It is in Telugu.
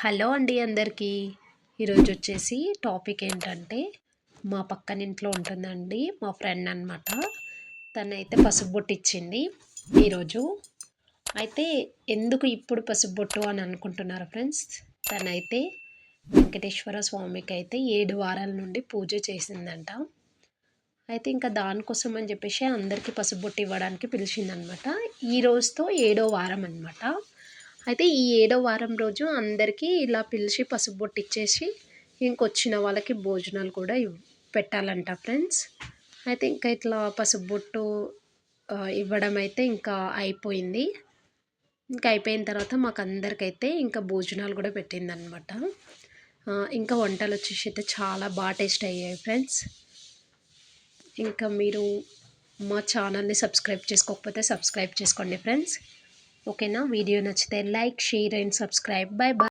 హలో అండి అందరికీ. ఈరోజు వచ్చేసి టాపిక్ ఏంటంటే మా పక్కనింట్లో ఉంటుందండి మా ఫ్రెండ్ అనమాట. తనైతే పసుపు బొట్టు ఇచ్చింది ఈరోజు. అయితే ఎందుకు ఇప్పుడు పసుపు బొట్టు అని అనుకుంటున్నారు ఫ్రెండ్స్. తనైతే వెంకటేశ్వర స్వామికి అయితే 7 వారాల నుండి పూజ చేసిందంట. అయితే ఇంకా దానికోసం అని చెప్పేసి అందరికీ పసుపు బొట్టు ఇవ్వడానికి పిలిచిందనమాట. ఈ రోజుతో 7వ వారం అనమాట. అయితే ఈ 7వ వారం రోజు అందరికీ ఇలా పిలిచి పసుపు బొట్టు ఇచ్చేసి ఇంకొచ్చిన వాళ్ళకి భోజనాలు కూడా పెట్టాలంట ఫ్రెండ్స్. అయితే ఇంకా ఇట్లా పసుపు బొట్టు ఇవ్వడం అయితే ఇంకా అయిపోయింది. ఇంకా అయిపోయిన తర్వాత మాకు అందరికైతే ఇంకా భోజనాలు కూడా పెట్టిందనమాట. ఇంకా వంటలు వచ్చేసి అయితే చాలా బాగా టేస్ట్ అయ్యాయి ఫ్రెండ్స్. ఇంకా మీరు మా ఛానల్ని సబ్స్క్రైబ్ చేసుకోకపోతే సబ్స్క్రైబ్ చేసుకోండి ఫ్రెండ్స్. ఓకేనా? వీడియో నచ్చితే like, share and subscribe. Bye bye.